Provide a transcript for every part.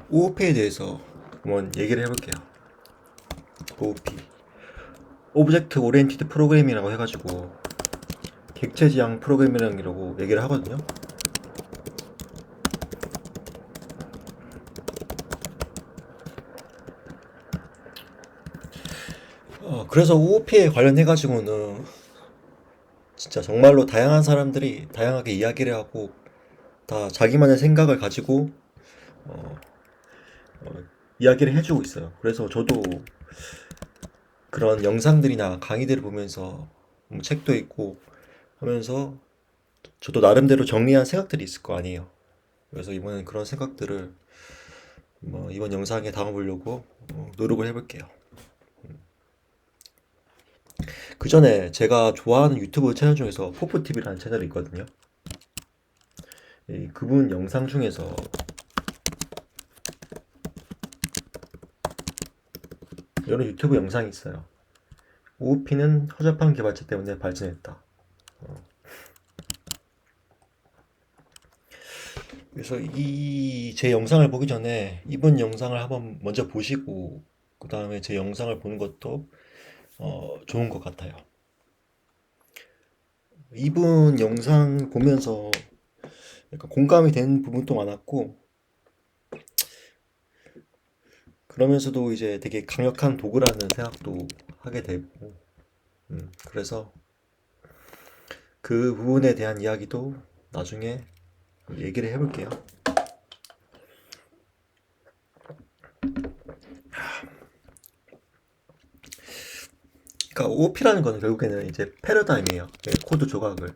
OOP에 대해서 한번 얘기를 해볼게요. OOP. 오브젝트 오리엔티드 프로그래밍이라고 해가지고 객체지향 프로그래밍이라고 얘기를 하거든요. 그래서 OOP에 관련해가지고는 진짜 정말로 다양한 사람들이 다양하게 이야기를 하고 다 자기만의 생각을 가지고 어, 이야기를 해주고 있어요. 그래서 저도 그런 영상들이나 강의들을 보면서 책도 읽고 하면서 저도 나름대로 정리한 생각들이 있을 거 아니에요. 그래서 이번엔 그런 생각들을 이번 영상에 담아보려고 노력을 해볼게요. 그 전에 제가 좋아하는 유튜브 채널 중에서 포프TV라는 채널이 있거든요. 그분 영상 중에서 이런 유튜브 영상이 있어요. 오우피는 허접한 개발자 때문에 발전했다. 그래서 이 제 영상을 보기 전에 이분 영상을 한번 먼저 보시고 그 다음에 제 영상을 보는 것도 좋은 것 같아요. 이분 영상 보면서 약간 공감이 되는 부분도 많았고 그러면서도 이제 되게 강력한 도구라는 생각도 하게 되고 그래서 그 부분에 대한 이야기도 나중에 얘기를 해볼게요. 그러니까 OOP라는 건 결국에는 이제 패러다임이에요. 코드 조각을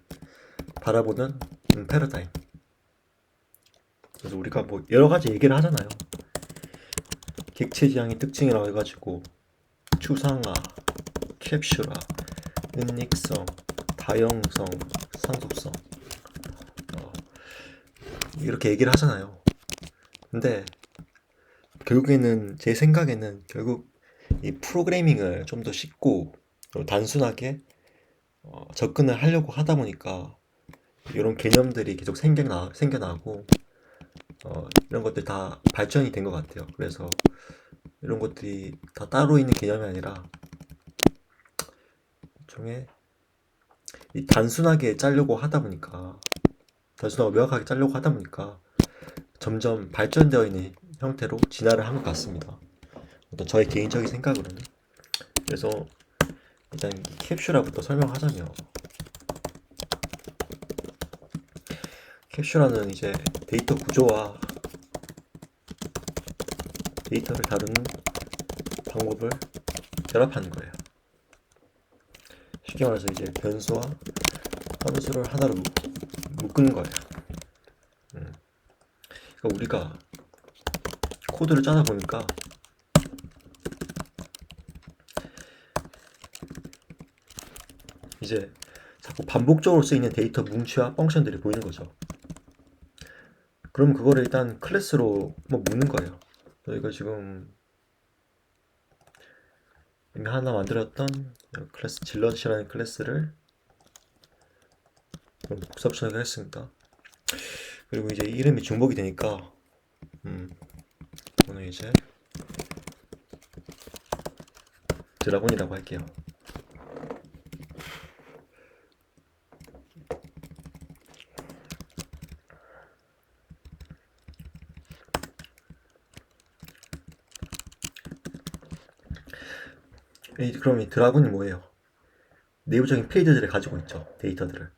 바라보는 패러다임. 그래서 우리가 뭐 여러 가지 얘기를 하잖아요. 객체 지향의 특징이라고 해가지고 추상화, 캡슐화, 은닉성, 다형성, 상속성 이렇게 얘기를 하잖아요. 근데 결국에는 제 생각에는 결국 이 프로그래밍을 좀 더 쉽고 단순하게 접근을 하려고 하다 보니까 이런 개념들이 계속 생겨나고 이런 것들 다 발전이 된 것 같아요. 그래서 이런 것들이 다 따로 있는 개념이 아니라 일종의 이 단순하게 짜려고 하다 보니까 단순하고 명확하게 짜려고 하다 보니까 점점 발전되어 있는 형태로 진화를 한 것 같습니다. 어떤 저의 개인적인 생각으로는. 그래서 일단 캡슐화부터 설명하자면 캡슐화는 이제 데이터 구조와 데이터를 다루는 방법을 결합하는 거예요. 쉽게 말해서 이제 변수와 함수를 하나로 묶은 거예요. 그러니까 우리가 코드를 짜다 보니까 이제 자꾸 반복적으로 쓰이는 데이터 뭉치와 펑션들이 보이는 거죠. 그럼 그거를 일단 클래스로 뭐 묶는 거예요. 저희가 지금 이미 하나 만들었던 클래스 질럿이라는 클래스를 복사붙여서 하겠습니다. 그리고 이제 이름이 중복이 되니까 오늘 이제 드라곤이라고 할게요. 그럼 이 드라곤이 뭐예요? 내부적인 페이지들을 가지고 있죠. 데이터들을.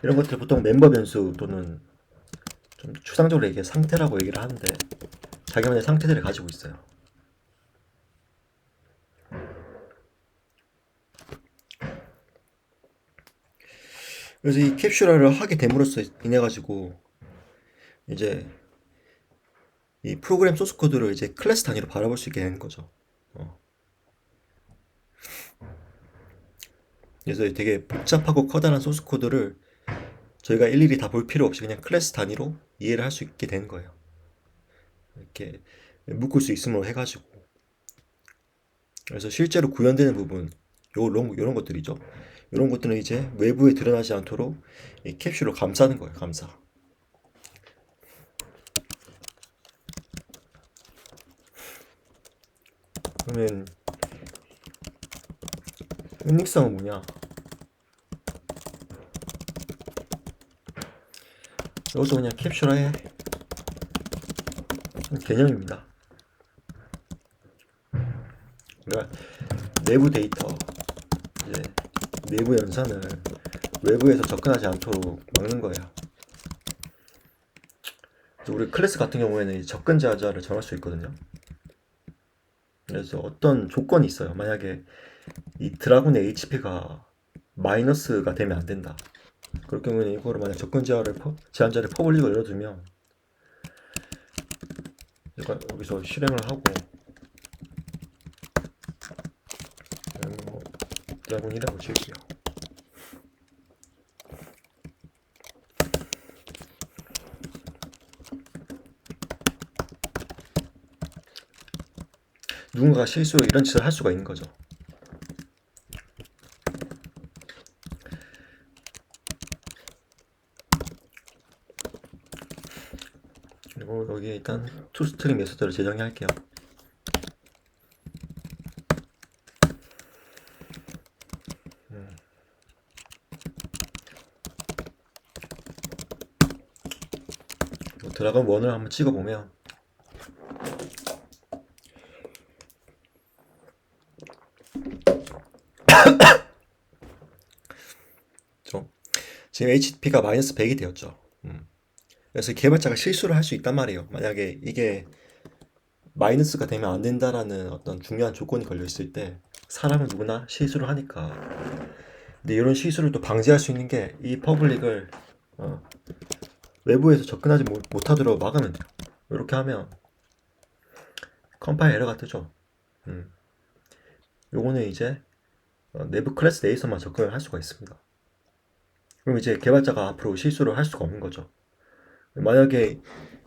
이런 것들 보통 멤버 변수 또는 좀 추상적으로 얘기해 상태라고 얘기를 하는데 자기만의 상태들을 가지고 있어요. 그래서 이 캡슐화를 하게 됨으로써 인해 가지고 이제 이 프로그램 소스 코드를 이제 클래스 단위로 바라볼 수 있게 되는 거죠. 어. 그래서 되게 복잡하고 커다란 소스 코드를 저희가 일일이 다 볼 필요 없이 그냥 클래스 단위로 이해를 할 수 있게 되는 거예요. 이렇게 묶을 수 있음으로 해가지고. 그래서 실제로 구현되는 부분, 요런 것들이죠. 이런 것들은 이제 외부에 드러나지 않도록 이 캡슐로 감싸는 거예요. 감싸. 그러면 은닉성은 뭐냐? 이것도 그냥 캡슐화의 개념입니다. 그러니까 내부 데이터, 이제 내부 연산을 외부에서 접근하지 않도록 막는 거예요. 우리 클래스 같은 경우에는 접근 제한자를 정할 수 있거든요. 그래서 어떤 조건이 있어요. 만약에 이 드라군의 HP가 마이너스가 되면 안 된다. 그럴 경우에는 이거를 만약 접근 제한자를 퍼블릭을 열어두면 여기서 실행을 하고 뭐 드라군이라고 지을게요. 누군가가 실수로 이런 짓을 할 수가 있는 거죠. 그리고 여기 일단 투스트링 메소드를 재정의할게요. 드라곤 1을 한번 찍어보면 지금 HP가 마이너스 100이 되었죠. 그래서 개발자가 실수를 할 수 있단 말이에요. 만약에 이게 마이너스가 되면 안 된다라는 어떤 중요한 조건이 걸려 있을 때 사람은 누구나 실수를 하니까. 근데 이런 실수를 또 방지할 수 있는 게 이 퍼블릭을 외부에서 접근하지 못하도록 막으면 돼요. 이렇게 하면 컴파일 에러가 뜨죠. 요거는 이제 내부 클래스 내에서만 접근을 할 수가 있습니다. 그럼 이제 개발자가 앞으로 실수를 할 수가 없는 거죠. 만약에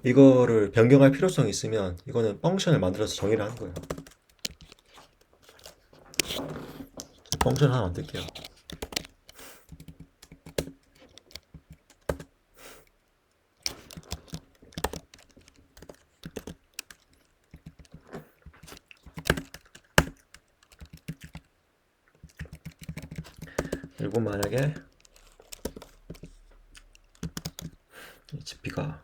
이거를 변경할 필요성이 있으면 이거는 펑션을 만들어서 정의를 하는 거예요. 펑션 하나 만들게요. 그리고 만약에 HP가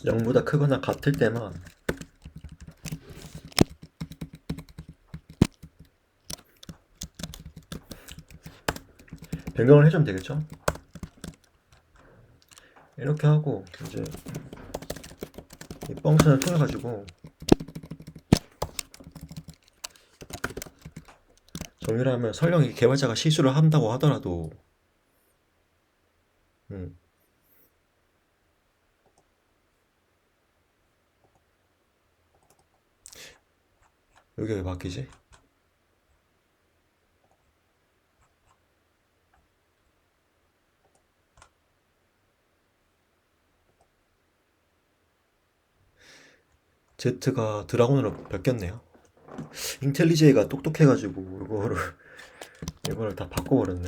0보다 크거나 같을 때만 변경을 해주면 되겠죠. 이렇게 하고 이제 이 펑션을 통해 가지고 정의를 하면 설령 이 개발자가 실수를 한다고 하더라도 음, 여기 왜 바뀌지? Z가 드라곤으로 바뀌었네요. 인텔리제이가 똑똑해가지고 이거를 다 바꿔버렸네.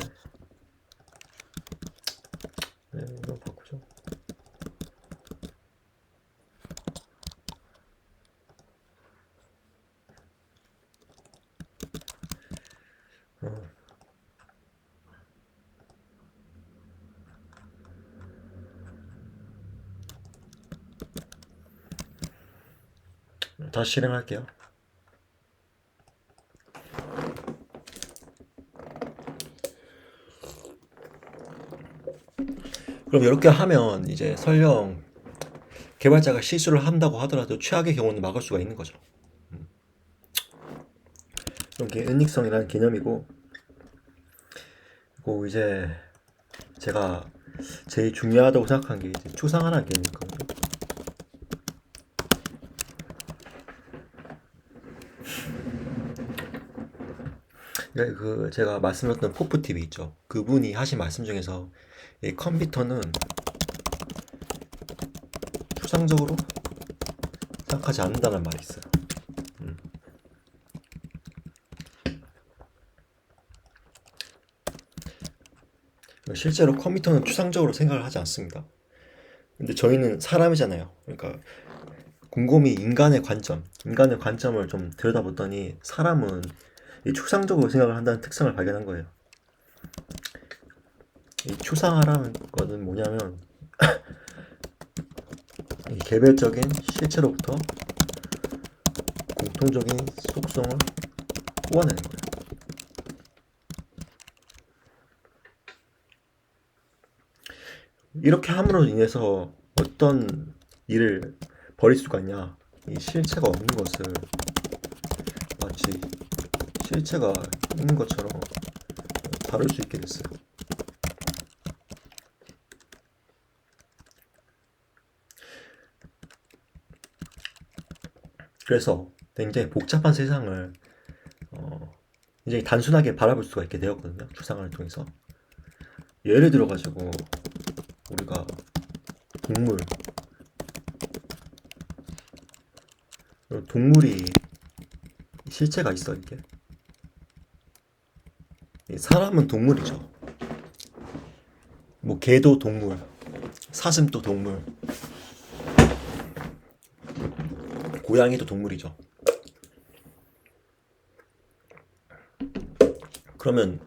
네, 이거 바꾸죠. 어, 다시 실행할게요. 그럼 이렇게 하면 이제 설령 개발자가 실수를 한다고 하더라도 최악의 경우는 막을 수가 있는 거죠. 이게 은닉성이라는 개념이고, 그리고 이제 제가 제일 중요하다고 생각한 게 이제 추상화라는 개념이거든요. 그 제가 말씀드렸던 포프 TV 있죠. 그분이 하신 말씀 중에서 이 컴퓨터는 추상적으로 생각하지 않는다는 말이 있어요. 실제로 컴퓨터는 추상적으로 생각을 하지 않습니다. 근데 저희는 사람이잖아요. 그러니까 곰곰이 인간의 관점을 좀 들여다봤더니 사람은 이 추상적으로 생각을 한다는 특성을 발견한 거예요. 이 추상화라는 거는 뭐냐면 이 개별적인 실체로부터 공통적인 속성을 뽑아내는 거예요. 이렇게 함으로 인해서 어떤 일을 벌일 수가 있냐? 이 실체가 없는 것을 마치 실체가 있는 것처럼 다룰 수 있게 됐어요. 그래서 굉장히 복잡한 세상을 굉장히 단순하게 바라볼 수가 있게 되었거든요. 추상화를 통해서. 예를 들어가지고 우리가 동물, 동물이 실체가 있어 이게. 사람은 동물이죠. 뭐 개도 동물, 사슴도 동물, 고양이도 동물이죠. 그러면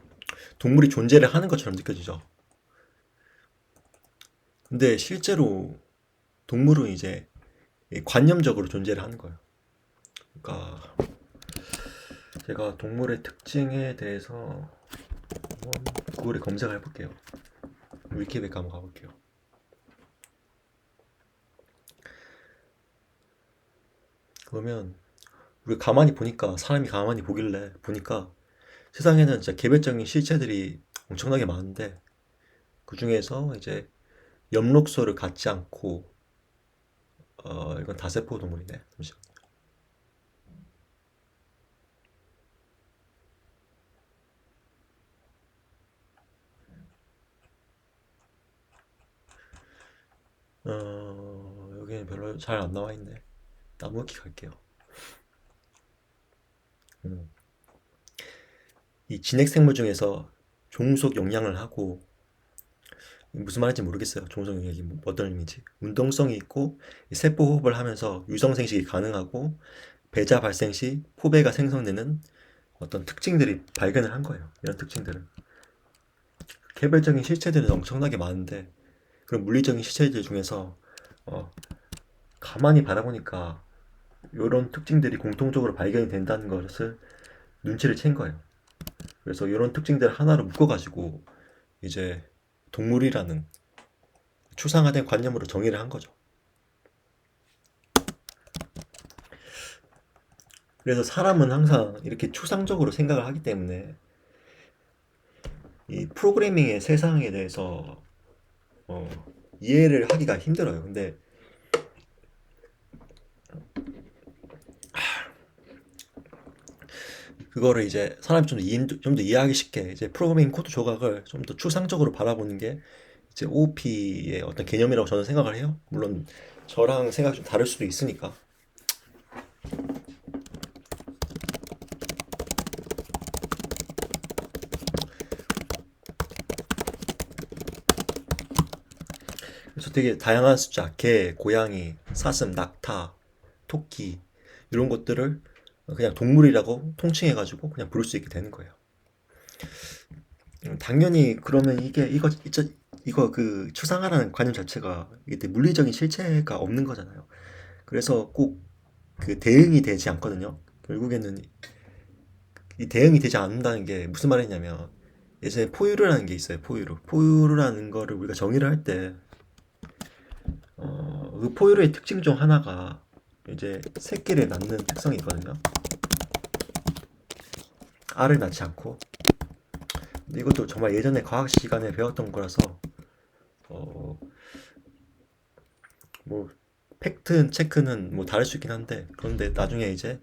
동물이 존재를 하는 것처럼 느껴지죠. 근데 실제로 동물은 이제 관념적으로 존재를 하는 거예요. 그러니까 제가 동물의 특징에 대해서 한번 구글에 검색을 해볼게요. 위키백과 한번 가볼게요. 그러면 우리가 가만히 보니까 사람이 가만히 보길래 보니까 세상에는 진짜 개별적인 실체들이 엄청나게 많은데 그 중에서 이제 엽록소를 갖지 않고 이건 다세포 동물이네. 잠시만요. 여기는 별로 잘 안 나와 있네. 나무위키 갈게요. 음. 이 진핵생물 중에서 종속 영양을 하고 무슨 말인지 모르겠어요. 종속 영양이 어떤 의미인지. 운동성이 있고 세포 호흡을 하면서 유성 생식이 가능하고 배자 발생 시 포배가 생성되는 어떤 특징들이 발견을 한 거예요. 이런 특징들을. 개별적인 실체들은 엄청나게 많은데 그런 물리적인 실체들 중에서 어, 가만히 바라보니까 이런 특징들이 공통적으로 발견이 된다는 것을 눈치를 챈 거예요. 그래서 이런 특징들을 하나로 묶어가지고 이제 동물이라는 추상화된 관념으로 정의를 한 거죠. 그래서 사람은 항상 이렇게 추상적으로 생각을 하기 때문에 이 프로그래밍의 세상에 대해서 어, 이해를 하기가 힘들어요. 근데 그거를 이제 사람이 좀 더 이해하기 쉽게 이제 프로그래밍 코드 조각을 좀 더 추상적으로 바라보는 게 이제 OOP의 어떤 개념이라고 저는 생각을 해요. 물론 저랑 생각이 좀 다를 수도 있으니까. 그래서 되게 다양한 숫자, 개, 고양이, 사슴, 낙타, 토끼 이런 것들을 그냥 동물이라고 통칭해가지고 그냥 부를 수 있게 되는 거예요. 당연히 그러면 이거 그 추상화라는 관념 자체가 이게 물리적인 실체가 없는 거잖아요. 그래서 꼭 그 대응이 되지 않거든요. 결국에는 이 대응이 되지 않는다는 게 무슨 말이냐면 예전에 포유류라는 게 있어요. 포유류라는 거를 우리가 정의를 할 때 그 포유류의 특징 중 하나가 이제 새끼를 낳는 특성이 있거든요. 알을 낳지 않고. 근데 이것도 정말 예전에 과학 시간에 배웠던 거라서 어, 뭐 팩트 체크는 뭐 다를 수 있긴 한데 그런데 나중에 이제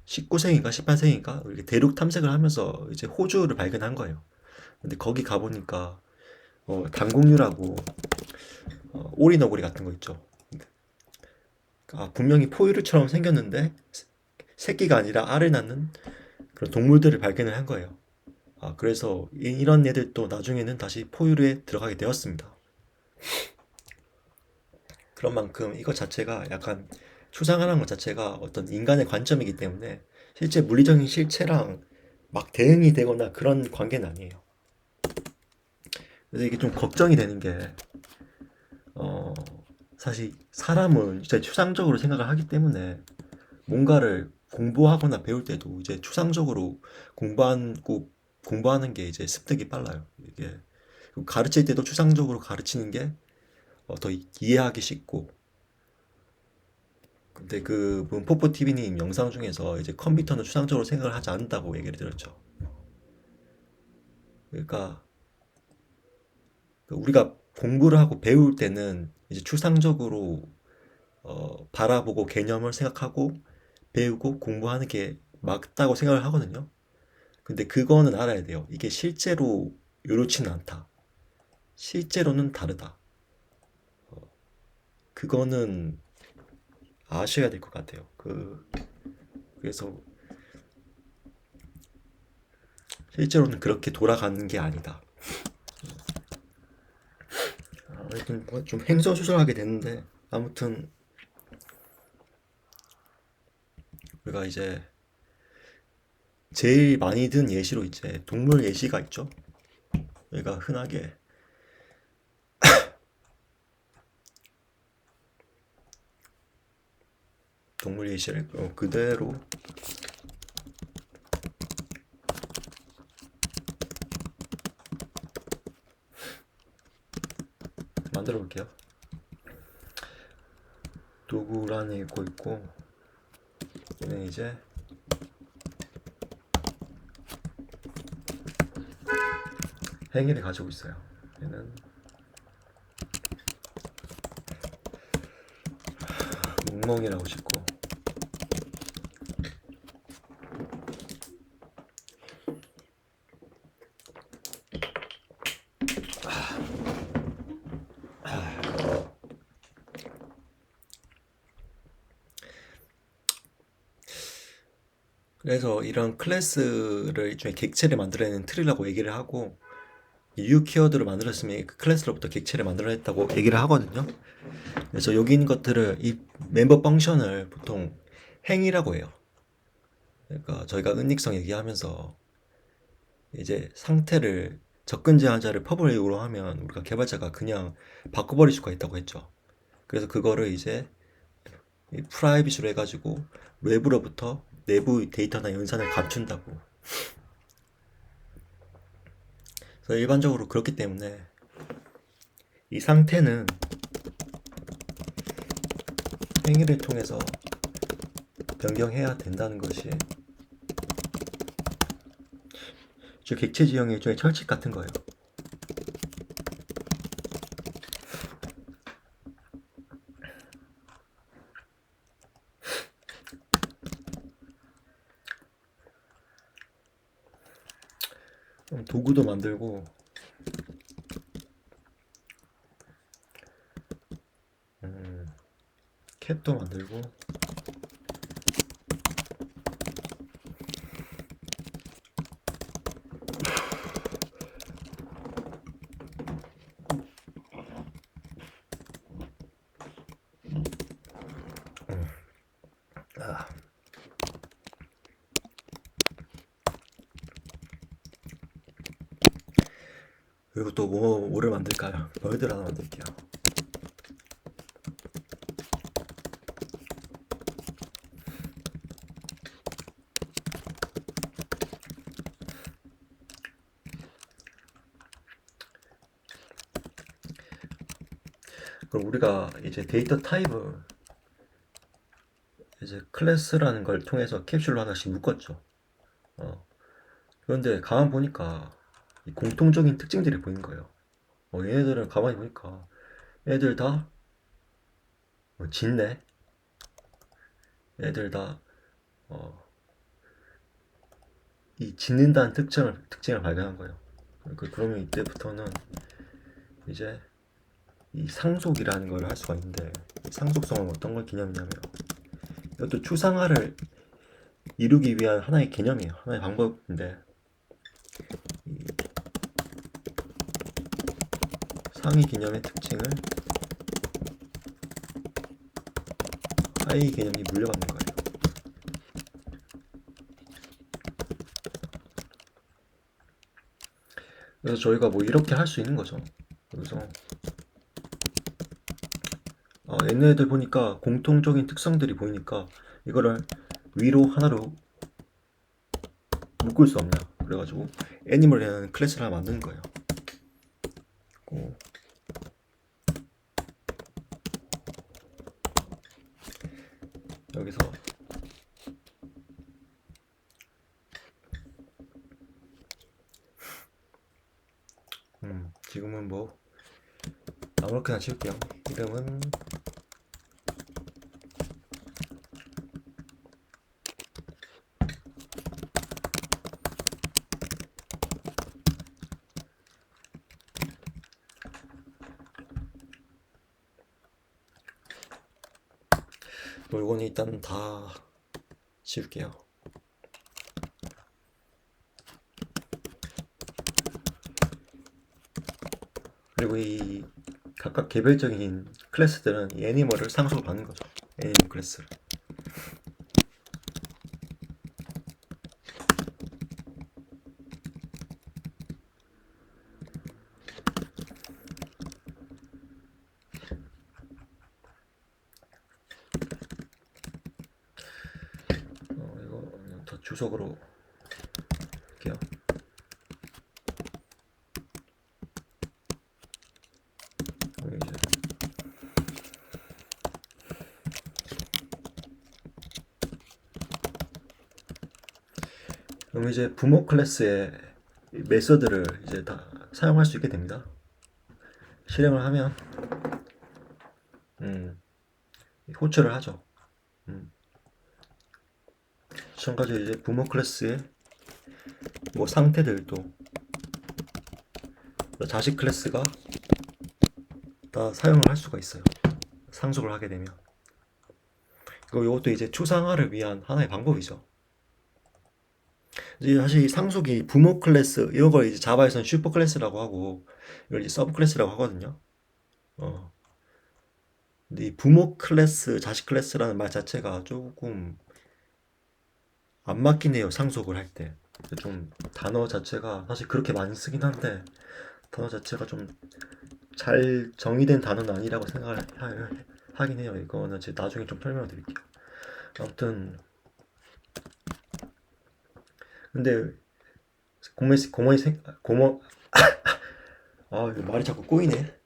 19세기인가 18세기인가 이렇게 대륙 탐색을 하면서 이제 호주를 발견한 거예요. 근데 거기 가보니까 당국류라고 오리너구리 같은 거 있죠. 분명히 포유류처럼 생겼는데 새끼가 아니라 알을 낳는 그런 동물들을 발견을 한 거예요. 그래서 이런 애들도 나중에는 다시 포유류에 들어가게 되었습니다. 그런 만큼 이것 자체가 약간 추상화라는 것 자체가 어떤 인간의 관점이기 때문에 실제 물리적인 실체랑 막 대응이 되거나 그런 관계는 아니에요. 그래서 이게 좀 걱정이 되는 게, 어, 사실 사람은 진짜 추상적으로 생각을 하기 때문에 뭔가를 공부하거나 배울 때도 이제 추상적으로 공부하는 게 이제 습득이 빨라요. 이게 가르칠 때도 추상적으로 가르치는 게 더 이해하기 쉽고. 근데 그 문포포 TV님 영상 중에서 이제 컴퓨터는 추상적으로 생각을 하지 않는다고 얘기를 들었죠. 그러니까 우리가 공부를 하고 배울 때는 이제 추상적으로 바라보고 개념을 생각하고 배우고 공부하는 게 맞다고 생각을 하거든요. 근데 그거는 알아야 돼요. 이게 실제로 요렇지는 않다. 실제로는 다르다. 그거는 아셔야 될 것 같아요. 그래서 실제로는 그렇게 돌아가는 게 아니다. 하여튼 뭐좀 횡설수설하게 됐는데 아무튼 우리가 이제 제일 많이 든 예시로 이제 동물 예시가 있죠. 우리가 흔하게 동물 예시를 그대로 만들어 볼게요. 도구란이 있고 얘는 이제 행위를 가지고 있어요. 얘는 멍멍이라고 짓고 그래서 이런 클래스를 일종의 객체를 만들어내는 틀이라고 얘기를 하고 U 키워드를 만들었으면 그 클래스로부터 객체를 만들어냈다고 얘기를 하거든요. 그래서 여기 있는 것들을 이 멤버 펑션을 보통 행위라고 해요. 그러니까 저희가 은닉성 얘기하면서 이제 상태를 접근 제한자를 퍼블릭으로 하면 우리가 개발자가 그냥 바꿔버릴 수가 있다고 했죠. 그래서 그거를 이제 프라이빗으로 해가지고 외부로부터 내부 데이터나 연산을 감춘다고. 그래서 일반적으로 그렇기 때문에 이 상태는 행위를 통해서 변경해야 된다는 것이 즉 객체 지형의 일종의 철칙 같은 거예요. 도구도 만들고 캣도 만들고 아, 그리고 또 뭐를 만들까요? 벌들 하나 만들게요. 그럼 우리가 이제 데이터 타입을 이제 클래스라는 걸 통해서 캡슐로 하나씩 묶었죠. 어. 그런데 가만 보니까 이 공통적인 특징들이 보이는 거예요. 얘네들은 가만히 보니까 애들 다 짖네. 애들 다 어, 이 짖는다는 특징을 발견한 거예요. 그러면 이때부터는 이제 이 상속이라는 걸 할 수가 있는데 이 상속성은 어떤 걸 기념이냐면 이것도 추상화를 이루기 위한 하나의 개념이에요. 하나의 방법인데 이 상위 개념의 특징을 하위 개념이 물려받는 거예요. 그래서 저희가 뭐 이렇게 할 수 있는 거죠. 그래서 얘네들 보니까 공통적인 특성들이 보이니까 이거를 위로 하나로 묶을 수 없냐. 그래가지고 애니멀이라는 클래스를 하나 만든 거예요. 그리고 여기서 지금은 뭐 아무렇게나 지울게요. 이름은 이거는 일단 다 지울게요. 그리고 이 각각 개별적인 클래스들은 이 애니멀을 상속을 받는 거죠. 애니멀 클래스를. 이거 더 주석으로 할게요. 그럼 이제 부모 클래스의 메서드를 이제 다 사용할 수 있게 됩니다. 실행을 하면 호출을 하죠. 마찬가지로 이제 부모 클래스의 뭐 상태들도 자식 클래스가 다 사용을 할 수가 있어요. 상속을 하게 되면. 그리고 이것도 이제 추상화를 위한 하나의 방법이죠. 이제 사실 상속이 부모 클래스 이런 걸 이제 자바에서는 슈퍼 클래스라고 하고 이걸 이제 서브 클래스라고 하거든요. 근데 이 부모 클래스, 자식 클래스라는 말 자체가 조금 안 맞긴 해요. 상속을 할 때. 좀 단어 자체가 사실 그렇게 많이 쓰긴 한데 단어 자체가 좀 잘 정의된 단어는 아니라고 생각을 하긴 해요. 이거는 제가 나중에 좀 설명을 드릴게요. 아무튼 근데 고모 말이 자꾸 꼬이네.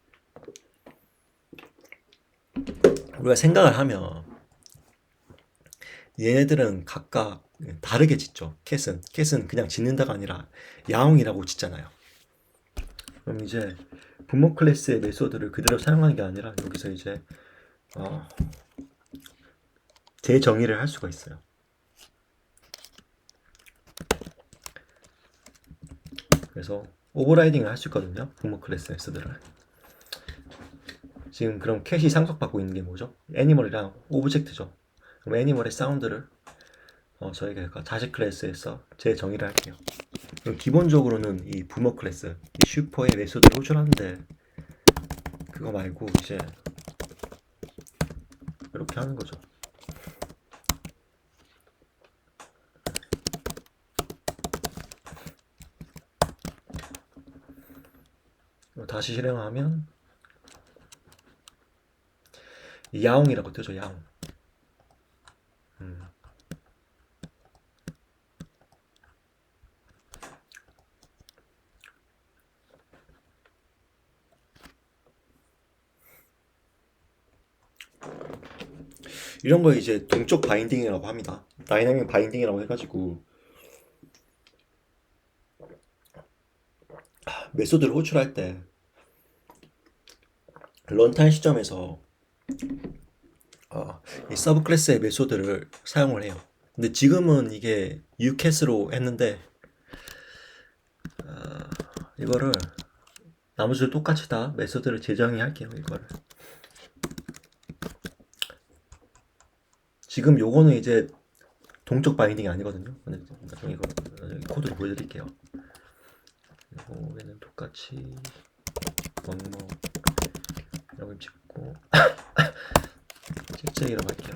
우리가 생각을 하면 얘네들은 각각 다르게 짓죠. 캣은 그냥 짓는다가 아니라 야옹이라고 짓잖아요. 그럼 이제 부모 클래스의 메소드를 그대로 사용하는 게 아니라 여기서 이제 재정의를 할 수가 있어요. 그래서 오버라이딩을 할 수 있거든요. 부모 클래스 메소드를. 지금 그럼 캣이 상속받고 있는 게 뭐죠? 애니멀이랑 오브젝트죠. 그럼 애니멀의 사운드를 저희가 자식 클래스에서 재정의를 할게요. 그럼 기본적으로는 이 부모 클래스, 이 슈퍼의 메소드를 호출하는데 그거 말고 이제 이렇게 하는 거죠. 다시 실행하면 야옹이라고 뜨죠. 야옹. 이런 거 이제 동적 바인딩이라고 합니다. 다이나믹 바인딩이라고 해가지고 메소드를 호출할 때 런타임 시점에서 이 서브 클래스의 메소드를 사용을 해요. 근데 지금은 이게 ucas로 했는데 이거를 나머지를 똑같이 다 메소드를 재정의 할게요. 이거를 지금 요거는 이제 동적 바인딩이 아니거든요. 근데 나중에 이거 코드로 보여드릴게요. 요거는 똑같이 원모 여기 찍고 잭잭이라고 할게요.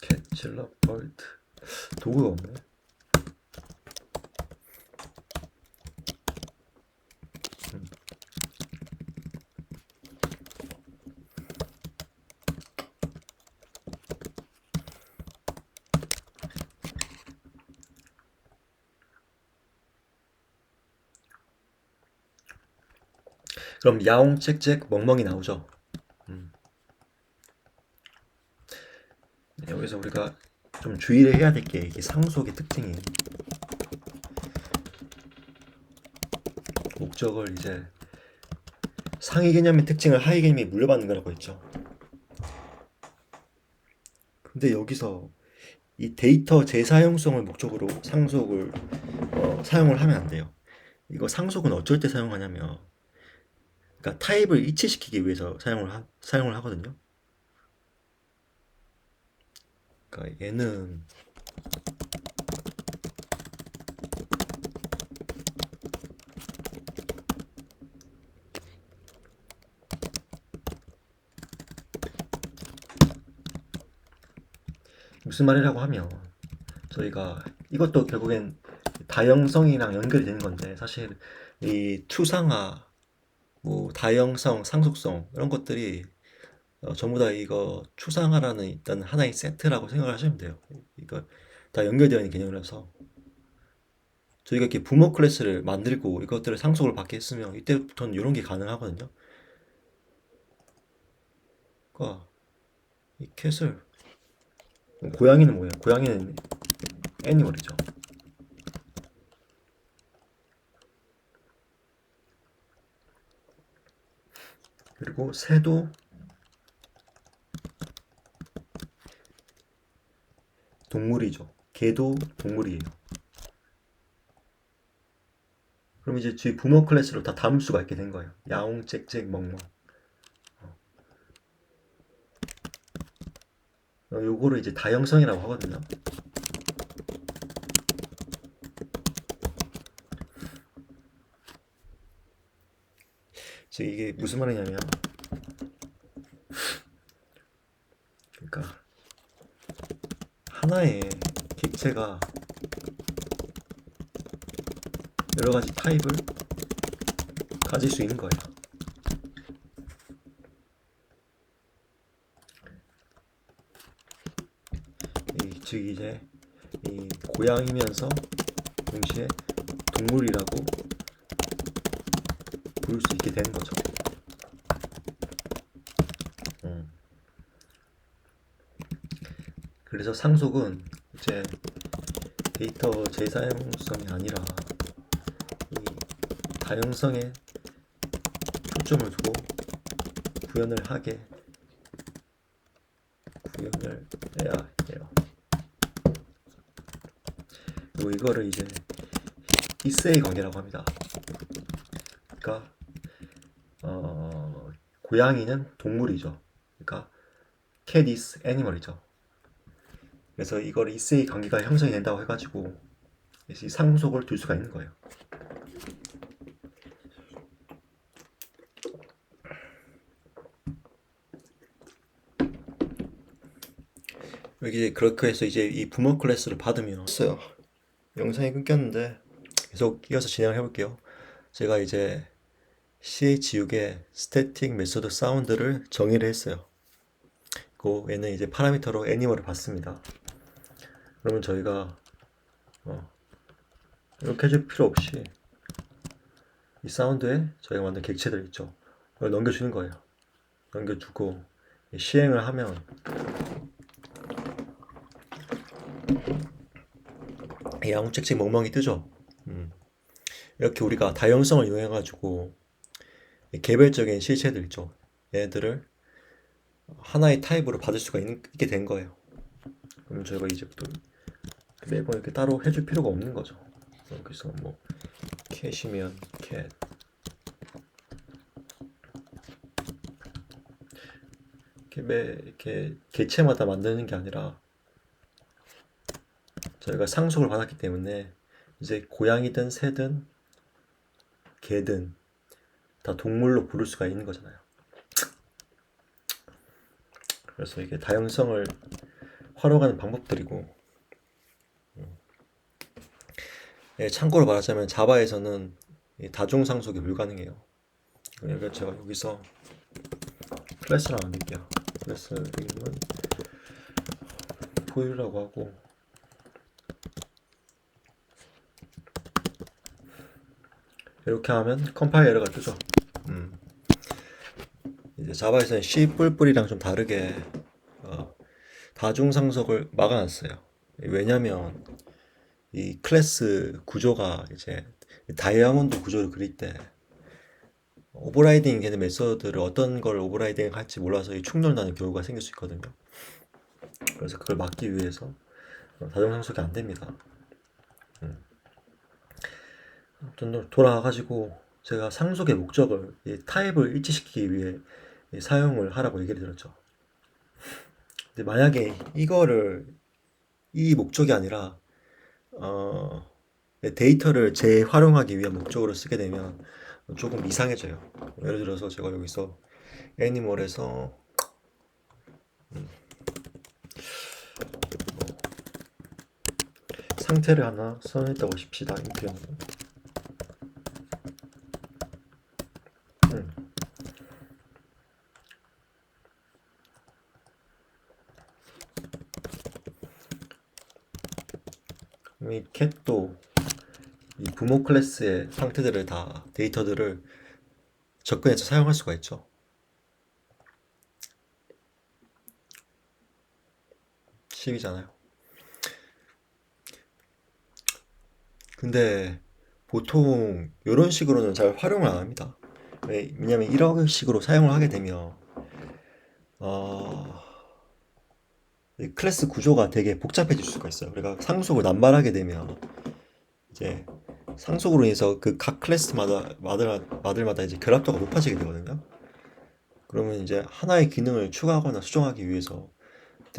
캣질러 벌트 도구가 없네. 그럼 야옹 짹짹 멍멍이 나오죠. 여기서 우리가 좀 주의를 해야 될 게 이게 상속의 특징이 목적을 이제 상위 개념의 특징을 하위 개념이 물려받는 거라고 했죠. 근데 여기서 이 데이터 재사용성을 목적으로 상속을 사용을 하면 안 돼요. 이거 상속은 어쩔 때 사용하냐면, 그러니까 타입을 이치시키기 위해서 사용을 하거든요. 그러니까 얘는 무슨 말이라고 하면 저희가 이것도 결국엔 다형성이랑 연결이 되는 건데, 사실 이 추상화, 뭐 다형성, 상속성 이런 것들이 전부 다 이거 추상화라는 일단 하나의 세트라고 생각을 하시면 돼요. 이거 다 연결되어 있는 개념이라서 저희가 이렇게 부모 클래스를 만들고 이것들을 상속을 받게 했으면 이때부터는 이런 게 가능하거든요. 그러니까 이 캣을, 고양이는 뭐예요? 고양이는 애니멀이죠. 그리고 새도 동물이죠. 개도 동물이에요. 그럼 이제 저희 부모 클래스로 다 담을 수가 있게 된 거예요. 야옹, 짹짹, 멍멍. 요거를 이제 다형성이라고 하거든요. 즉 이게 무슨 말이냐면, 그러니까 하나의 객체가 여러 가지 타입을 가질 수 있는 거예요. 즉 이제 이 고양이면서 동시에 동물이라고 부를 수 있게 되는 거죠. 그래서 상속은 이제 데이터 재사용성이 아니라 이 다형성에 초점을 두고 구현을 해야 해요. 그리고 이거를 이제 이세이 관계라고 합니다. 그러니까 고양이는 동물이죠. 그러니까 cat is animal이죠. 그래서 이걸 이세이 관계가 형성이 된다고 해가지고 이 상속을 둘 수가 있는 거예요. 여기 그렇게 해서 이제 이 부모 클래스를 받으면 했어요. 영상이 끊겼는데 계속 이어서 진행을 해볼게요. 제가 이제 CH6의 스태틱 메소드 사운드를 정의를 했어요. 그 얘는 이제 파라미터로 애니멀을 받습니다. 그러면 저희가 이렇게 해줄 필요 없이 이 사운드에 저희가 만든 객체들 있죠. 이걸 넘겨주는 거예요. 넘겨주고 시행을 하면 야옹책책 멍멍이 뜨죠. 이렇게 우리가 다형성을 이용해가지고 개별적인 실체들 있죠. 얘들을 하나의 타입으로 받을 수가 있게 된 거예요. 그럼 저희가 이제부터 매번 이렇게 따로 해줄 필요가 없는 거죠. 그래서 뭐 캣이면 캣, 이렇게 개체마다 만드는 게 아니라 저희가 상속을 받았기 때문에 이제 고양이든 새든 개든 다 동물로 부를 수가 있는 거잖아요. 그래서 이게 다양성을 활용하는 방법들이고, 예, 참고로 말하자면 자바에서는 이 다중상속이 불가능해요. 그러니까 제가 여기서 클래스를 만들게요. 클래스 이름은 포유라고 하고, 이렇게 하면 컴파일 에러가 뜨죠. 이제 자바에서는 C++이랑 좀 다르게 다중상속을 막아놨어요. 왜냐면 이 클래스 구조가 이제 다이아몬드 구조를 그릴 때 오버라이딩 되는 메서드를 어떤 걸 오버라이딩 할지 몰라서 이 충돌나는 경우가 생길 수 있거든요. 그래서 그걸 막기 위해서 다중상속이 안 됩니다. 아무튼 돌아와가지고 제가 상속의 목적을 이 타입을 일치시키기 위해 이 사용을 하라고 얘기를 드렸죠. 근데 만약에 이거를 이 목적이 아니라 데이터를 재활용하기 위한 목적으로 쓰게 되면 조금 이상해져요. 예를 들어서 제가 여기서 애니멀에서 상태를 하나 써냈다고 칩시다. 인표. 이 캣도 이 부모 클래스의 상태들을 다 데이터들을 접근해서 사용할 수가 있죠. 쉽이잖아요. 근데 보통 이런 식으로는 잘 활용을 안 합니다. 왜냐면 이런 식으로 사용을 하게 되면 어, 이 클래스 구조가 되게 복잡해질 수가 있어요. 우리가 상속을 남발하게 되면 이제 상속으로 인해서 그 각 클래스마다 마들마다 이제 결합도가 높아지게 되거든요. 그러면 이제 하나의 기능을 추가하거나 수정하기 위해서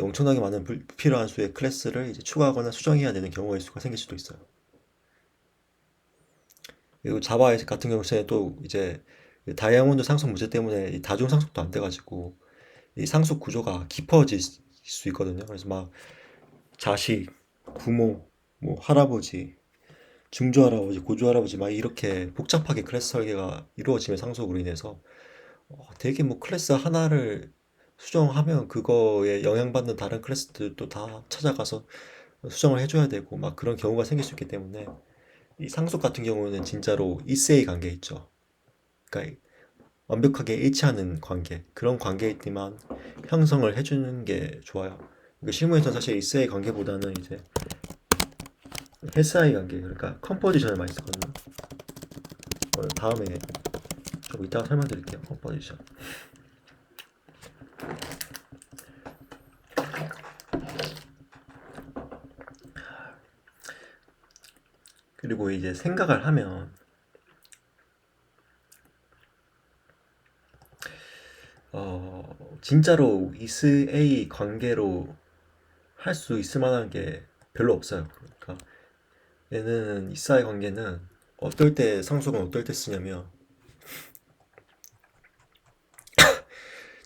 엄청나게 많은 불필요한 수의 클래스를 이제 추가하거나 수정해야 되는 경우의 수가 생길 수도 있어요. 그리고 자바 같은 경우에는 또 이제 다이아몬드 상속 문제 때문에 이 다중 상속도 안 돼가지고 이 상속 구조가 깊어질 수 있거든요. 그래서 막 자식, 부모, 뭐 할아버지, 증조할아버지, 고조할아버지 막 이렇게 복잡하게 클래스 설계가 이루어지면 상속으로 인해서 되게 뭐 클래스 하나를 수정하면 그거에 영향받는 다른 클래스들도 다 찾아가서 수정을 해줘야 되고 막 그런 경우가 생길 수 있기 때문에 이 상속 같은 경우는 진짜로 이세이 관계 있죠. 그러니까 완벽하게 일치하는 관계 그런 관계이지만 형성을 해주는 게 좋아요. 이거 실무에서 사실 이세이 관계보다는 이제 SI 관계 그러니까 컴포지션을 많이 쓰거든요. 다음에 좀 이따가 설명드릴게요. 컴포지션. 그리고 이제 생각을 하면 진짜로 이스A 관계로 할 수 있을 만한 게 별로 없어요. 그러니까 얘는 이스AI 관계는 어떨 때 상속은 어떨 때 쓰냐면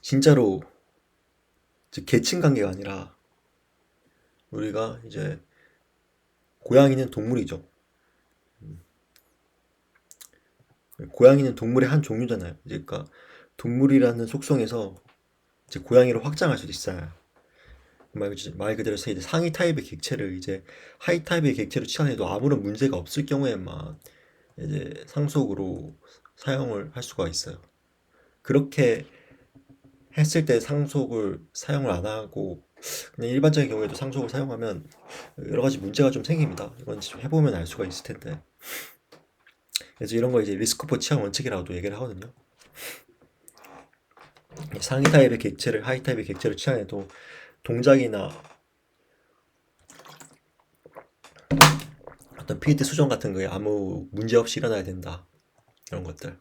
진짜로 계층 관계가 아니라 우리가 이제 고양이는 동물이죠. 고양이는 동물의 한 종류잖아요. 이제 그러니까 동물이라는 속성에서 이제 고양이로 확장할 수도 있어요. 말 그대로 이제 상위 타입의 객체를 이제 하위 타입의 객체로 치환해도 아무런 문제가 없을 경우에만 이제 상속으로 사용을 할 수가 있어요. 그렇게 했을 때 상속을 사용을 안 하고 그냥 일반적인 경우에도 상속을 사용하면 여러 가지 문제가 좀 생깁니다. 이건 좀 해보면 알 수가 있을 텐데. 그래서 이런 거 이제 리스크포 취향 원칙이라고도 얘기를 하거든요. 상위 타입의 객체를 하위 타입의 객체로 취향해도 동작이나 어떤 필드 수정 같은 거에 아무 문제 없이 일어나야 된다. 이런 것들.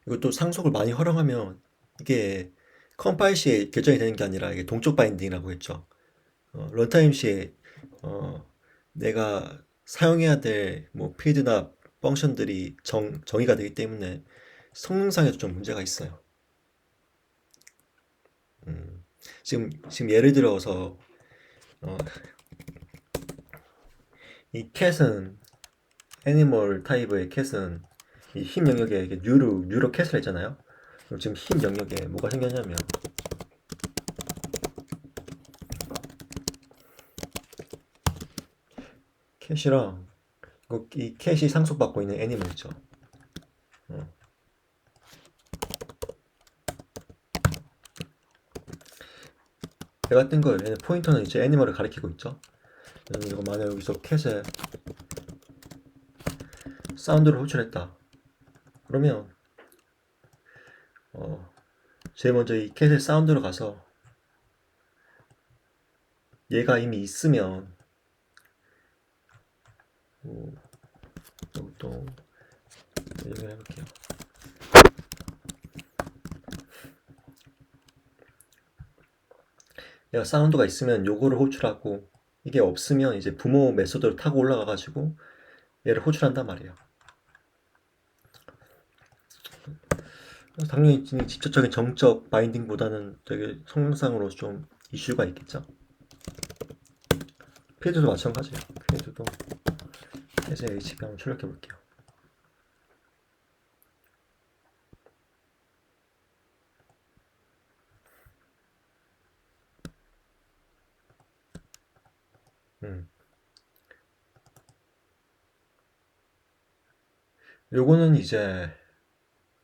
이것도 상속을 많이 활용하면 이게 컴파일 시에 결정이 되는 게 아니라 이게 동적 바인딩이라고 했죠. 런타임 시에 내가 사용해야 될 뭐 필드나 펑션들이 정의가 되기 때문에 성능상에도 좀 문제가 있어요. 음, 지금 예를 들어서 어, 이 캣은 애니멀 타입의 캣은 이 흰 영역에 이게 뉴로 캣을 했잖아요. 그럼 지금 흰 영역에 뭐가 생겼냐면 캣이랑 이 캣이 상속받고 있는 애니멀 있죠. 어, 얘가 뜬 거예요. 얘는 포인터는 이제 애니멀을 가리키고 있죠. 이거 만약 여기서 캣에 사운드를 호출했다. 그러면 어, 제일 먼저 이 캣의 사운드로 가서 얘가 이미 있으면 뭐, 또 얘기를 해볼게요. 얘가 사운드가 있으면 요거를 호출하고 이게 없으면 이제 부모 메소드를 타고 올라가가지고 얘를 호출한단 말이에요. 그래서 당연히 직접적인 정적 바인딩보다는 되게 성능상으로 좀 이슈가 있겠죠. 필드도 마찬가지예요. 필드도 해제 HB 한번 출력해 볼게요. 음. 요거는 이제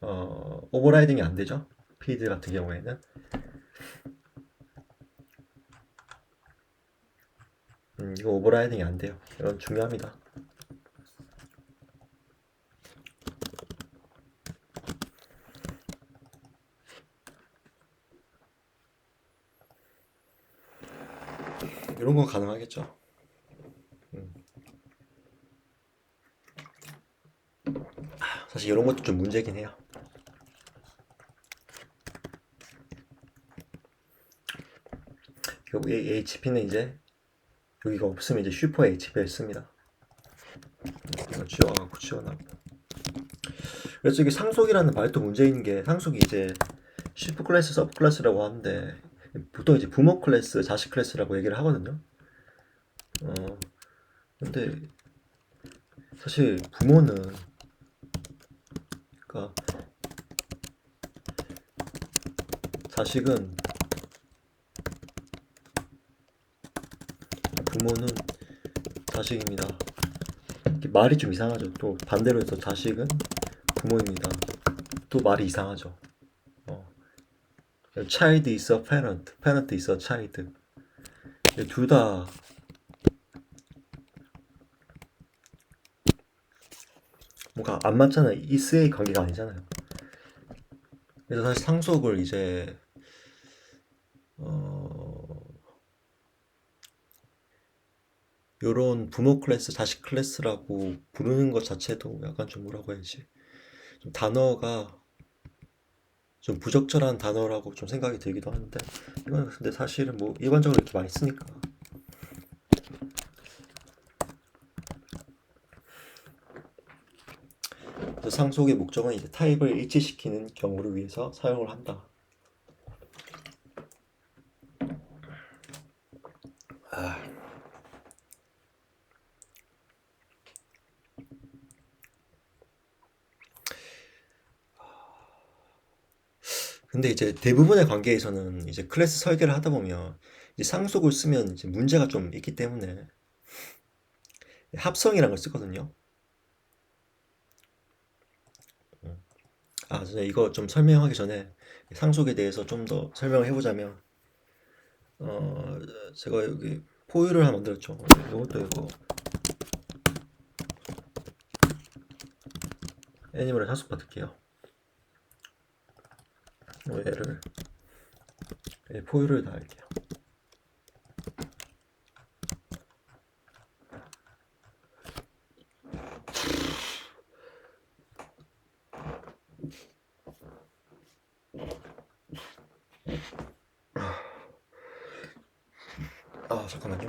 오버라이딩이 안 되죠. 필드 같은 경우에는 이거 오버라이딩이 안 돼요. 이건 중요합니다. 이런 건 가능하겠죠. 음. 사실 이런 것도 좀 문제긴 해요. HP는 이제 여기가 없으면 이제 슈퍼 HP를 씁니다. 이거 지워갖고 지워놔고. 그래서 이게 상속이라는 말도 문제 있는 게 상속이 이제 슈퍼 클래스, 서브 클래스라고 하는데 보통 이제 부모 클래스, 자식 클래스라고 얘기를 하거든요. 어, 근데 사실 부모는 그러니까 자식은 부모는 자식입니다. 말이 좀 이상하죠. 또 반대로 해서 자식은 부모입니다. 또 말이 이상하죠. 어, child is a parent, parent is a child. 둘 다 뭔가 안 맞잖아요. is의 관계가 아니잖아요. 그래서 사실 상속을 이제 어, 요런 부모 클래스, 자식 클래스라고 부르는 것 자체도 약간 좀 뭐라고 해야지. 좀 단어가 좀 부적절한 단어라고 좀 생각이 들기도 하는데 이건 근데 사실은 뭐 일반적으로 이렇게 많이 쓰니까. 그래서 상속의 목적은 이제 타입을 일치시키는 경우를 위해서 사용을 한다. 아, 근데 이제 대부분의 관계에서는 이제 클래스 설계를 하다 보면 이제 상속을 쓰면 이제 문제가 좀 있기 때문에 합성이라는 걸 쓰거든요. 아, 전에 이거 좀 설명하기 전에 상속에 대해서 좀 더 설명을 해보자면, 어, 제가 여기 포유를 하나 만들었죠. 이것도 이거 애니멀에 상속 받을게요. 얘를 포유를 다 할게요. 아, 잠깐만요.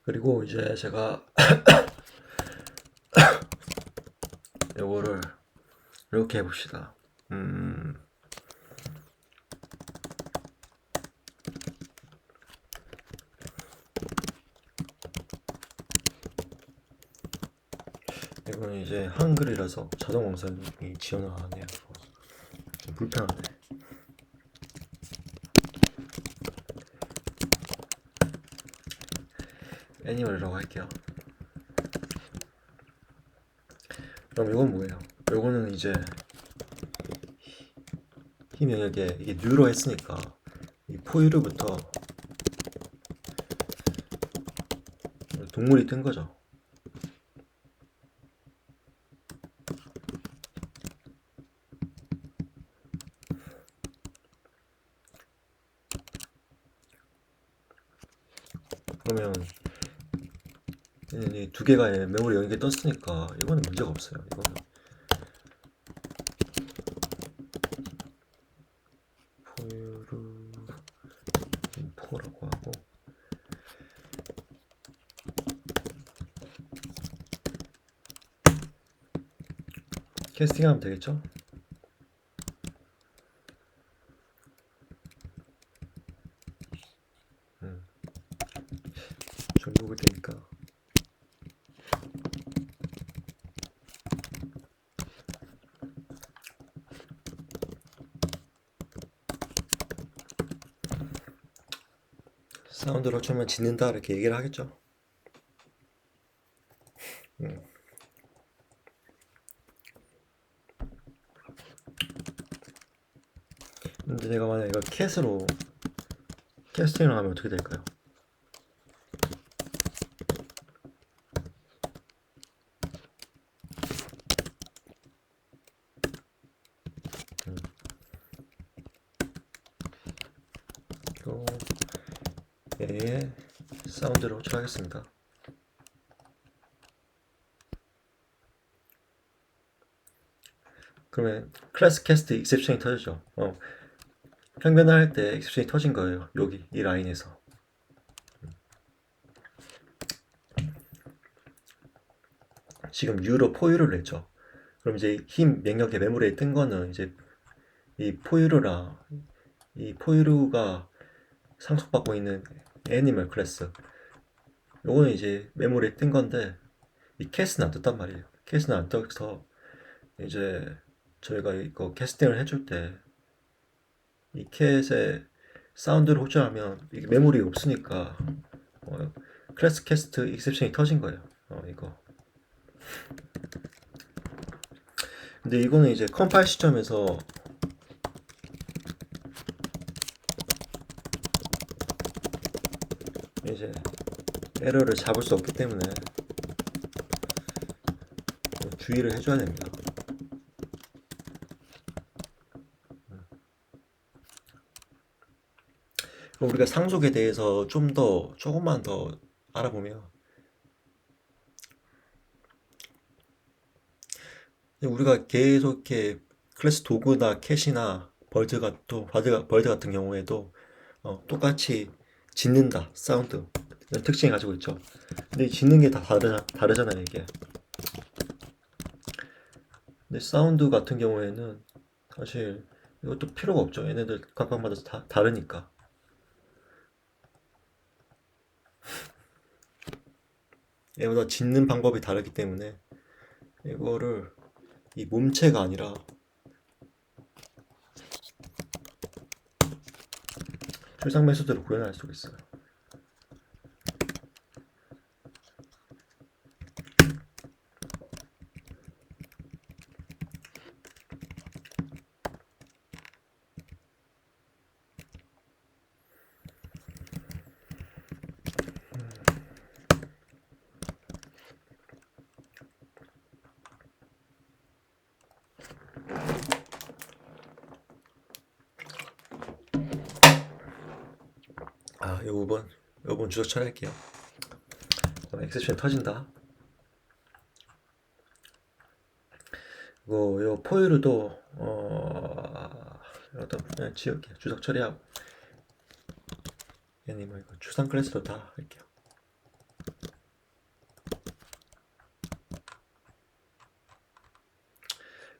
그리고 이제 제가 요거를 이렇게 해봅시다. 이거는 이제 한글이라서 자동 원산이 지원을 안 해요. 좀 불편하네. 애니멀이라고 할게요. 그럼 이건 뭐예요? 요거는 이제 힘 영역에 이게 뉴로 했으니까 이 포유류부터 동물이 뜬 거죠. 그러면 이 두 개가 메모리 연결 떴으니까 이거는 문제가 없어요. 이거는 포유류 인포라고 하고 캐스팅하면 되겠죠? 좀 녹을 테니까. 사운드로 쳐면 짖는다 이렇게 얘기를 하겠죠. 근데 내가 만약 이거 캣으로 캐스팅을 하면 어떻게 될까요? 이거 얘의 사운드를 호출하겠습니다. 그러면 클래스 캐스트 익셉션이 터지죠. 평변을 할 때 익셉션이 터진 거예요. 여기 이 라인에서. 지금 유로 포유를 냈죠. 그럼 이제 힘 명령의 메모리에 뜬 거는 이제 이 포유류라 이 포유류가 상속받고 있는 애니멀 클래스. 요거는 이제 메모리에 뜬 건데 이 캐스는 안 떴단 말이에요. 캐스는 안 떠서 이제 저희가 이거 캐스팅을 해줄 때 이 캣의 사운드를 호출하면 이게 메모리 없으니까 클래스 캐스트 익셉션이 터진 거예요. 이거. 근데 이거는 이제 컴파일 시점에서 이제 에러를 잡을 수 없기 때문에 주의를 해줘야 됩니다. 그럼 우리가 상속에 대해서 조금만 더 알아보면 우리가 계속 이렇게 클래스 도구나 캣이나 벌드 같은 경우에도 똑같이 짖는다 사운드 이런 특징을 가지고 있죠. 근데 이 짖는 게 다 다르잖아요 이게. 근데 사운드 같은 경우에는 사실 이것도 필요가 없죠. 얘네들 각각마다 다 다르니까. 얘보다 짖는 방법이 다르기 때문에 이거를 이 몸체가 아니라 출상 매수대로 구현할 수가 있어요. 요번 주석 처리할게요. 엑셉션 터진다. 요 포유류도 어떤 그냥 지울게요. 주석 처리하고 얘는 이거 추상 클래스로 다 할게요.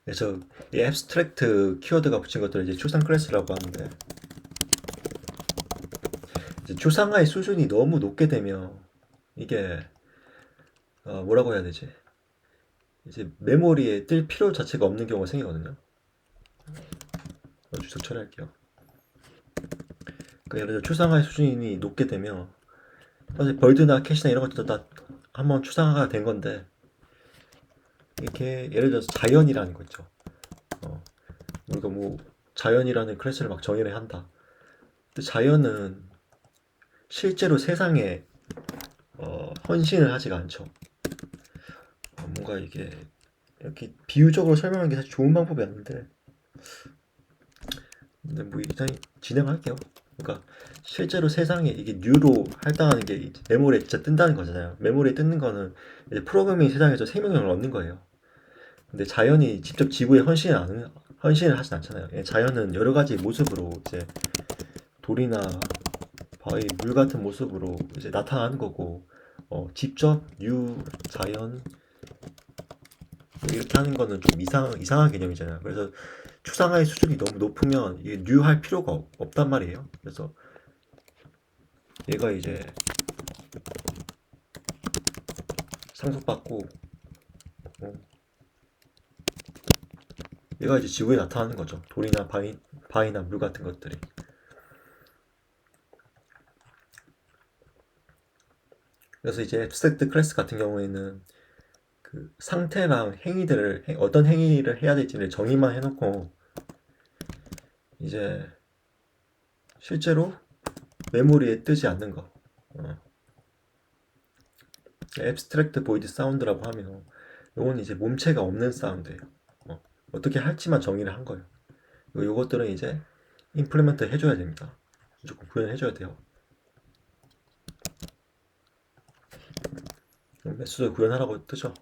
그래서 이 abstract 키워드가 붙인 것들을 이제 추상 클래스라고 하는데, 이제 추상화의 수준이 너무 높게 되면 이게 뭐라고 해야 되지? 이제 메모리에 뜰 필요 자체가 없는 경우가 생기거든요. 주석 처리할게요. 그러니까 예를 들어 추상화의 수준이 높게 되면 사실 벌드나 캐시나 이런 것들도 다 한번 추상화가 된 건데, 이렇게 예를 들어서 자연이라는 거 있죠. 우리가 뭐 자연이라는 클래스를 막 정의를 한다. 근데 자연은 실제로 세상에 헌신을 하지가 않죠. 뭔가 이게 이렇게 비유적으로 설명하는 게 사실 좋은 방법이 아닌데, 근데 뭐 일단 진행할게요. 그러니까 실제로 세상에 이게 뉴로 할당하는 게 이제 메모리에 진짜 뜬다는 거잖아요. 메모리에 뜨는 거는 이제 프로그래밍 세상에서 생명력을 얻는 거예요. 근데 자연이 직접 지구에 헌신을 하진 않잖아요. 예, 자연은 여러 가지 모습으로 이제 돌이나 바위, 물 같은 모습으로 이제 나타나는 거고, 직접 자연 뭐 이렇게 하는 거는 좀 이상한 개념이잖아요. 그래서 추상화의 수준이 너무 높으면 이게 할 필요가 없단 말이에요. 그래서 얘가 이제 상속받고, 어, 얘가 이제 지구에 나타나는 거죠. 돌이나 바위나 물 같은 것들이. 그래서 이제 앱스트랙트 클래스 같은 경우에는 그 상태랑 어떤 행위를 해야 될지를 정의만 해놓고, 이제 실제로 메모리에 뜨지 않는 거. 앱스트랙트 보이드 사운드라고 하면 요건 이제 몸체가 없는 사운드예요. 어떻게 할지만 정의를 한 거예요. 요것들은 이제 임플리먼트 해줘야 됩니다. 무조건 구현해줘야 돼요. 메소드 구현하라고 뜨죠.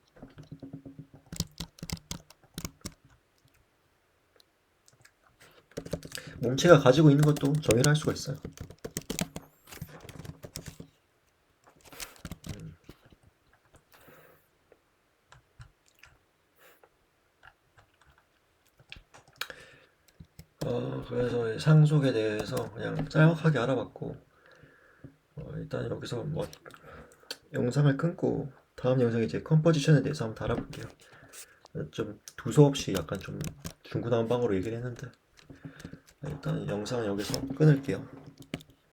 몸체가 가지고 있는 것도 정의를 할 수가 있어요. 그래서 상속에 대해서 그냥 짤막하게 알아봤고, 일단 여기서 뭐 영상을 끊고 다음 영상에 이제 컴포지션에 대해서 한번 달아볼게요. 좀 두서없이 약간 좀 중구난방으로 얘기를 했는데, 일단 영상은 여기서 끊을게요.